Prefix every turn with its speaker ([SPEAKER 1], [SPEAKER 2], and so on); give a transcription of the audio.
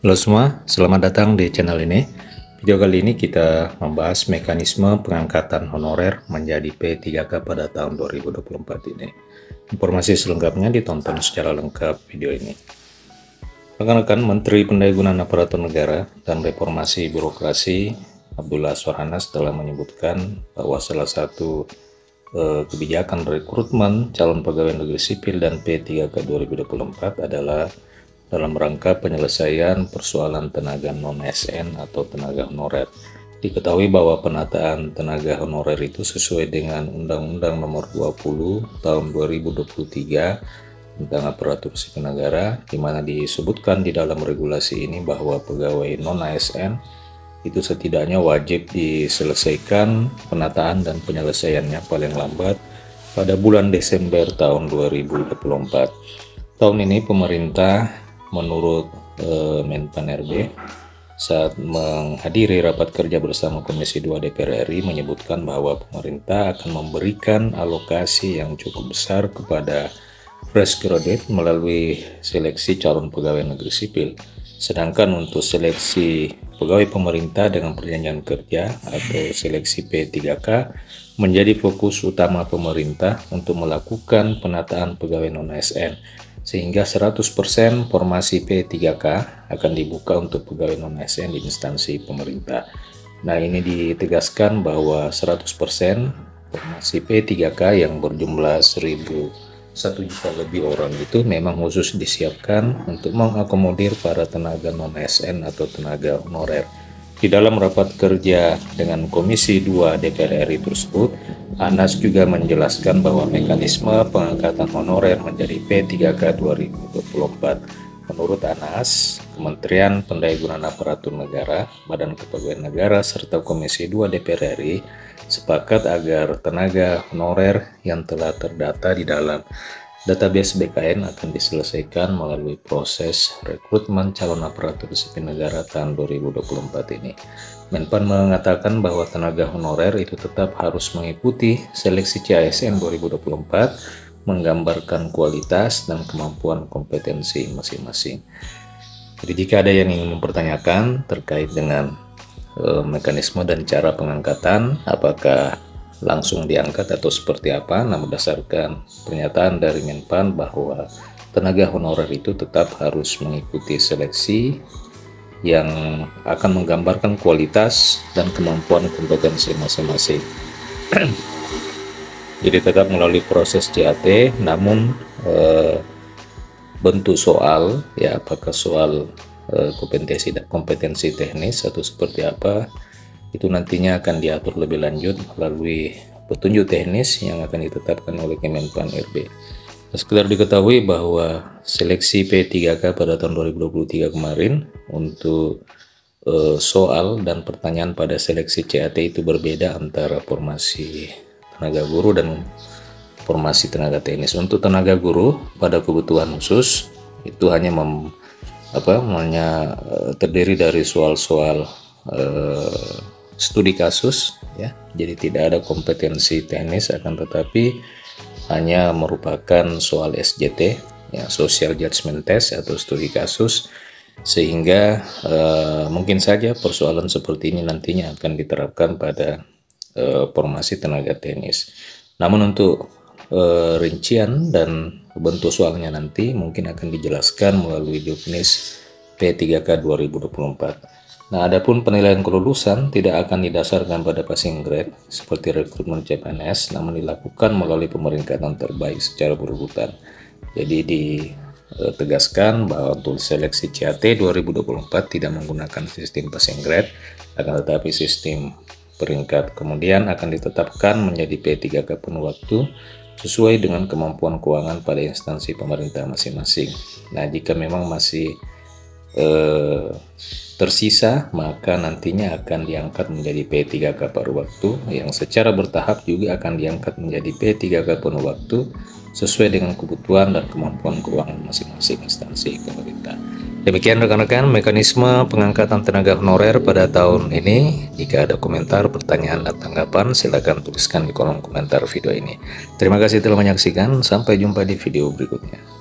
[SPEAKER 1] Halo semua, selamat datang di channel ini. Video kali ini kita membahas mekanisme pengangkatan honorer menjadi P3K pada tahun 2024 ini. Informasi selengkapnya ditonton secara lengkap video ini. Rekan-rekan, Menteri Pendayagunaan Aparatur Negara dan Reformasi Birokrasi Abdullah Swarhanas telah menyebutkan bahwa salah satu kebijakan rekrutmen calon pegawai negeri sipil dan P3K 2024 adalah dalam rangka penyelesaian persoalan tenaga non-ASN atau tenaga honorer. Diketahui bahwa penataan tenaga honorer itu sesuai dengan Undang-Undang Nomor 20 Tahun 2023 tentang Aparatur Sipil Negara, di mana disebutkan di dalam regulasi ini bahwa pegawai non-ASN itu setidaknya wajib diselesaikan penataan dan penyelesaiannya paling lambat pada bulan Desember tahun 2024. Tahun ini pemerintah menurut Menpan RB saat menghadiri rapat kerja bersama Komisi 2 DPR RI menyebutkan bahwa pemerintah akan memberikan alokasi yang cukup besar kepada fresh graduate melalui seleksi calon pegawai negeri sipil. Sedangkan untuk seleksi pegawai pemerintah dengan perjanjian kerja atau seleksi P3K menjadi fokus utama pemerintah untuk melakukan penataan pegawai non-ASN, sehingga 100% formasi P3K akan dibuka untuk pegawai non-ASN di instansi pemerintah. Nah, ini ditegaskan bahwa 100% formasi P3K yang berjumlah 1 juta lebih orang itu memang khusus disiapkan untuk mengakomodir para tenaga non-ASN atau tenaga honorer. Di dalam rapat kerja dengan Komisi 2 DPR RI tersebut, Anas juga menjelaskan bahwa mekanisme pengangkatan honorer menjadi P3K 2024. Menurut Anas, Kementerian Pendayagunaan Aparatur Negara, Badan Kepegawaian Negara, serta Komisi 2 DPR RI sepakat agar tenaga honorer yang telah terdata di dalam database BKN akan diselesaikan melalui proses rekrutmen calon aparatur sipil negara tahun 2024 ini. Menpan mengatakan bahwa tenaga honorer itu tetap harus mengikuti seleksi CASN 2024, menggambarkan kualitas dan kemampuan kompetensi masing-masing. Jadi jika ada yang ingin mempertanyakan terkait dengan mekanisme dan cara pengangkatan, apakah langsung diangkat atau seperti apa, nah berdasarkan pernyataan dari Menpan bahwa tenaga honorer itu tetap harus mengikuti seleksi yang akan menggambarkan kualitas dan kemampuan kompetensi masing-masing. Jadi tetap melalui proses CAT, namun bentuk soal, ya apakah soal kompetensi teknis atau seperti apa, itu nantinya akan diatur lebih lanjut melalui petunjuk teknis yang akan ditetapkan oleh Kemenpan RB. Sekedar diketahui bahwa seleksi P3K pada tahun 2023 kemarin untuk soal dan pertanyaan pada seleksi CAT itu berbeda antara formasi tenaga guru dan formasi tenaga teknis. Untuk tenaga guru pada kebutuhan khusus itu hanya terdiri dari soal-soal studi kasus, ya, jadi tidak ada kompetensi teknis, akan tetapi hanya merupakan soal SJT, ya, social judgment test atau studi kasus, sehingga mungkin saja persoalan seperti ini nantinya akan diterapkan pada formasi tenaga teknis. Namun untuk rincian dan bentuk soalnya nanti mungkin akan dijelaskan melalui juknis P3K 2024. Nah, adapun penilaian kelulusan tidak akan didasarkan pada passing grade seperti rekrutmen CPNS, namun dilakukan melalui pemeringkatan terbaik secara berurutan. Jadi ditegaskan bahwa untuk seleksi CAT 2024 tidak menggunakan sistem passing grade, akan tetapi sistem peringkat. Kemudian akan ditetapkan menjadi P3K penuh waktu sesuai dengan kemampuan keuangan pada instansi pemerintah masing-masing. Nah, jika memang masih tersisa, maka nantinya akan diangkat menjadi P3K paruh waktu yang secara bertahap juga akan diangkat menjadi P3K penuh waktu sesuai dengan kebutuhan dan kemampuan keuangan masing-masing instansi pemerintah. Demikian rekan-rekan mekanisme pengangkatan tenaga honorer pada tahun ini. Jika ada komentar, pertanyaan, dan tanggapan, silakan tuliskan di kolom komentar video ini. Terima kasih telah menyaksikan, sampai jumpa di video berikutnya.